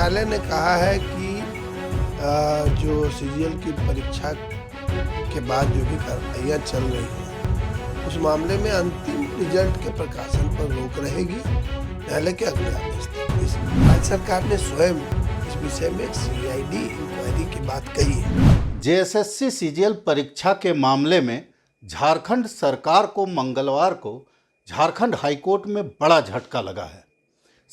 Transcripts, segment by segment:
न्यायालय ने कहा है कि जो सीजीएल की परीक्षा के बाद जो भी कार्रवाइयाँ चल रही हैं उस मामले में अंतिम रिजल्ट के प्रकाशन पर रोक रहेगी न्यायालय के अगले आदेश तक। राज्य सरकार ने स्वयं इस विषय में सीआईडी इंक्वायरी की बात कही है। जेएसएससी सीजीएल परीक्षा के मामले में झारखंड सरकार को मंगलवार को झारखंड हाईकोर्ट में बड़ा झटका लगा है।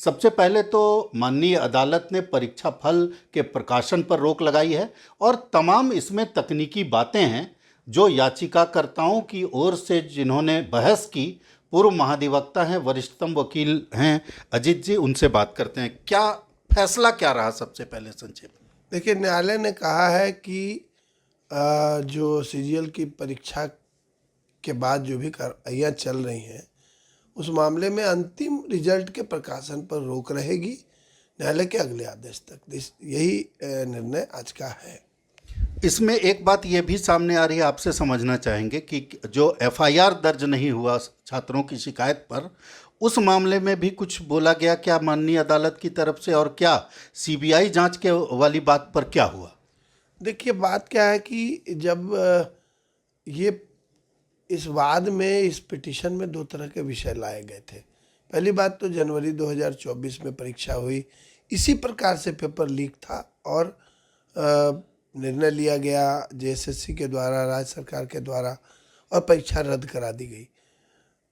सबसे पहले तो माननीय अदालत ने परीक्षा फल के प्रकाशन पर रोक लगाई है और तमाम इसमें तकनीकी बातें हैं जो याचिकाकर्ताओं की ओर से जिन्होंने बहस की, पूर्व महाधिवक्ता हैं, वरिष्ठतम वकील हैं अजीत जी, उनसे बात करते हैं। क्या फैसला क्या रहा? सबसे पहले संक्षेप में देखिए, न्यायालय ने कहा है कि जो सीजीएल की परीक्षा के बाद जो भी कार्रवाइयाँ चल रही हैं उस मामले में अंतिम रिजल्ट के प्रकाशन पर रोक रहेगी न्यायालय के अगले आदेश तक। यही निर्णय आज का है। इसमें एक बात ये भी सामने आ रही है, आपसे समझना चाहेंगे कि जो एफआईआर दर्ज नहीं हुआ छात्रों की शिकायत पर, उस मामले में भी कुछ बोला गया क्या माननीय अदालत की तरफ से, और क्या सीबीआई जांच के वाली बात पर क्या हुआ? देखिए, बात क्या है कि जब ये इस वाद में, इस पिटीशन में दो तरह के विषय लाए गए थे। पहली बात तो जनवरी 2024 में परीक्षा हुई, इसी प्रकार से पेपर लीक था और निर्णय लिया गया जेएसएससी के द्वारा, राज्य सरकार के द्वारा, और परीक्षा रद्द करा दी गई।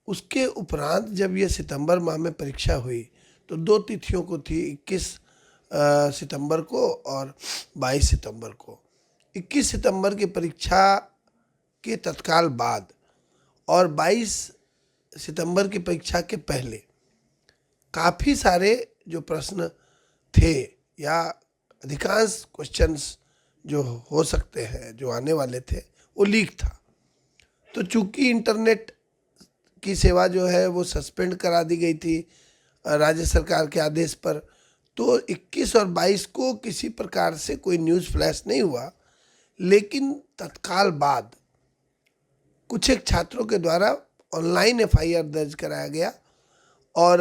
उसके उपरांत जब ये सितंबर माह में परीक्षा हुई तो दो तिथियों को थी, 21 सितंबर को और 22 सितंबर को। 21 सितंबर की परीक्षा के तत्काल बाद और 22 सितंबर की परीक्षा के पहले काफ़ी सारे जो प्रश्न थे या अधिकांश क्वेश्चंस जो हो सकते हैं, जो आने वाले थे, वो लीक था। तो चूंकि इंटरनेट की सेवा जो है वो सस्पेंड करा दी गई थी राज्य सरकार के आदेश पर, तो 21 और 22 को किसी प्रकार से कोई न्यूज़ फ्लैश नहीं हुआ। लेकिन तत्काल बाद कुछ एक छात्रों के द्वारा ऑनलाइन एफआईआर दर्ज कराया गया और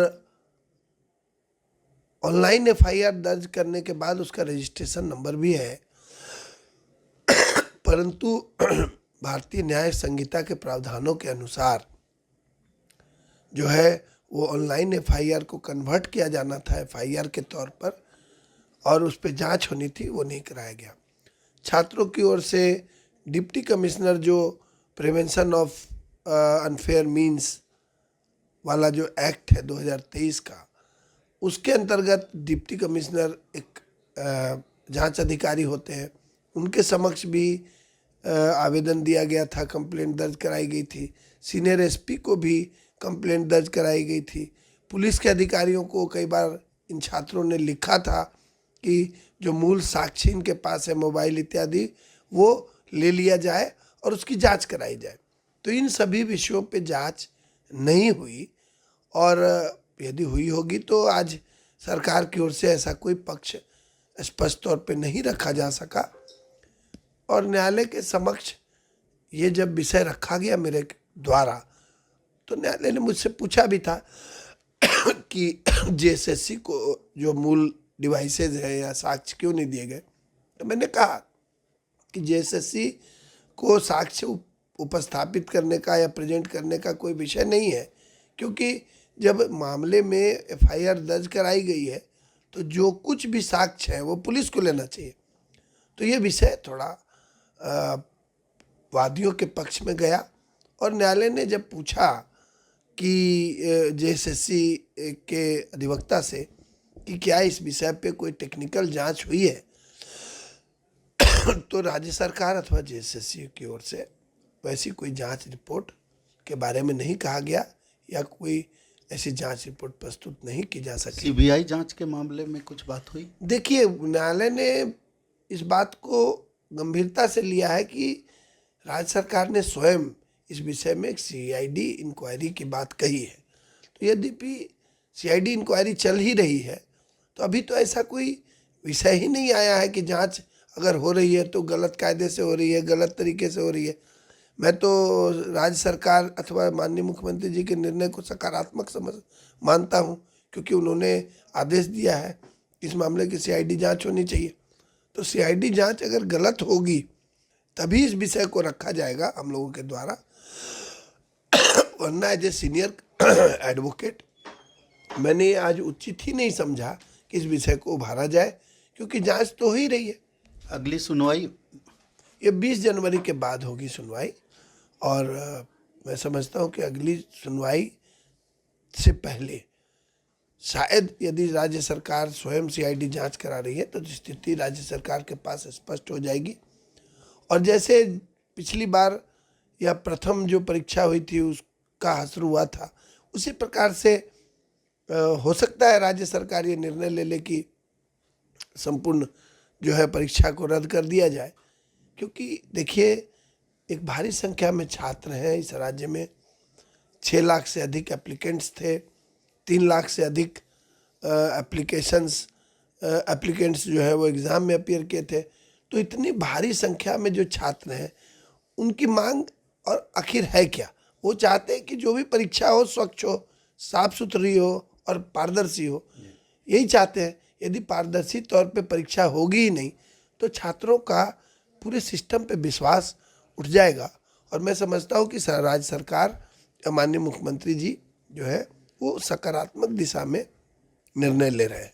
ऑनलाइन एफआईआर दर्ज करने के बाद उसका रजिस्ट्रेशन नंबर भी है, परंतु भारतीय न्याय संहिता के प्रावधानों के अनुसार जो है वो ऑनलाइन एफआईआर को कन्वर्ट किया जाना था एफआईआर के तौर पर और उस पर जांच होनी थी, वो नहीं कराया गया। छात्रों की ओर से डिप्टी कमिश्नर जो प्रिवेंशन ऑफ अनफेयर मीन्स वाला जो एक्ट है 2023 का, उसके अंतर्गत डिप्टी कमिश्नर एक जांच अधिकारी होते हैं, उनके समक्ष भी आवेदन दिया गया था, कंप्लेंट दर्ज कराई गई थी। सीनियर एसपी को भी कंप्लेंट दर्ज कराई गई थी। पुलिस के अधिकारियों को कई बार इन छात्रों ने लिखा था कि जो मूल साक्ष्य इनके पास है, मोबाइल इत्यादि, वो ले लिया जाए और उसकी जांच कराई जाए। तो इन सभी विषयों पे जांच नहीं हुई और यदि हुई होगी तो आज सरकार की ओर से ऐसा कोई पक्ष स्पष्ट तौर पे नहीं रखा जा सका। और न्यायालय के समक्ष ये जब विषय रखा गया मेरे द्वारा, तो न्यायालय ने मुझसे पूछा भी था कि जेएसएससी को जो मूल डिवाइसेज है या साक्ष्य क्यों नहीं दिए गए। तो मैंने कहा कि जेएसएससी को साक्ष्य उपस्थापित करने का या प्रेजेंट करने का कोई विषय नहीं है, क्योंकि जब मामले में एफआईआर दर्ज कराई गई है तो जो कुछ भी साक्ष्य है वो पुलिस को लेना चाहिए। तो ये विषय थोड़ा वादियों के पक्ष में गया और न्यायालय ने जब पूछा कि जेएसएससी के अधिवक्ता से कि क्या इस विषय पे कोई टेक्निकल जांच हुई है, तो राज्य सरकार अथवा जेएसएससी की ओर से वैसी कोई जांच रिपोर्ट के बारे में नहीं कहा गया या कोई ऐसी जांच रिपोर्ट प्रस्तुत नहीं की जा सकी। सीबीआई जांच के मामले में कुछ बात हुई? देखिए, न्यायालय ने इस बात को गंभीरता से लिया है कि राज्य सरकार ने स्वयं इस विषय में एक सीआईडी इंक्वायरी की बात कही है। तो यद्यपि सीआईडी इंक्वायरी चल ही रही है, तो अभी तो ऐसा कोई विषय ही नहीं आया है कि जांच अगर हो रही है तो गलत कायदे से हो रही है, गलत तरीके से हो रही है। मैं तो राज्य सरकार अथवा माननीय मुख्यमंत्री जी के निर्णय को सकारात्मक मानता हूं, क्योंकि उन्होंने आदेश दिया है इस मामले की सीआईडी जांच होनी चाहिए। तो सीआईडी जांच अगर गलत होगी तभी इस विषय को रखा जाएगा हम लोगों के द्वारा, वरना एज ए सीनियर एडवोकेट मैंने ये आज उचित ही नहीं समझा कि इस विषय को उभारा जाए, क्योंकि जांच तो हो ही रही है। अगली सुनवाई ये 20 जनवरी के बाद होगी सुनवाई, और मैं समझता हूँ कि अगली सुनवाई से पहले शायद यदि राज्य सरकार स्वयं सीआईडी जांच करा रही है तो स्थिति राज्य सरकार के पास स्पष्ट हो जाएगी। और जैसे पिछली बार या प्रथम जो परीक्षा हुई थी उसका हश्र हुआ था, उसी प्रकार से हो सकता है राज्य सरकार ये निर्णय ले ले कि संपूर्ण जो है परीक्षा को रद्द कर दिया जाए। क्योंकि देखिए, एक भारी संख्या में छात्र हैं इस राज्य में, 6 लाख से अधिक एप्लीकेंट्स थे, 3 लाख से अधिक एप्लीकेंट्स जो है वो एग्ज़ाम में अपीयर किए थे। तो इतनी भारी संख्या में जो छात्र हैं उनकी मांग और आखिर है क्या? वो चाहते हैं कि जो भी परीक्षा हो स्वच्छ हो, साफ सुथरी हो और पारदर्शी हो, यही चाहते हैं। यदि पारदर्शी तौर पे परीक्षा होगी ही नहीं तो छात्रों का पूरे सिस्टम पे विश्वास उठ जाएगा। और मैं समझता हूँ कि राज्य सरकार, माननीय मुख्यमंत्री जी जो है वो सकारात्मक दिशा में निर्णय ले रहे हैं।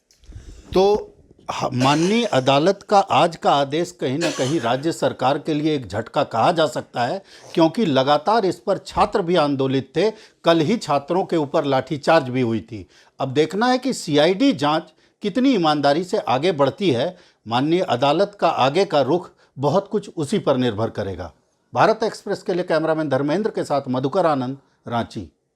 तो माननीय अदालत का आज का आदेश कहीं ना कहीं राज्य सरकार के लिए एक झटका कहा जा सकता है, क्योंकि लगातार इस पर छात्र भी आंदोलित थे। कल ही छात्रों के ऊपर लाठीचार्ज भी हुई थी। अब देखना है कि सीआईडी जांच कितनी ईमानदारी से आगे बढ़ती है। माननीय अदालत का आगे का रुख बहुत कुछ उसी पर निर्भर करेगा। भारत एक्सप्रेस के लिए कैमरामैन धर्मेंद्र के साथ मधुकर आनंद, रांची।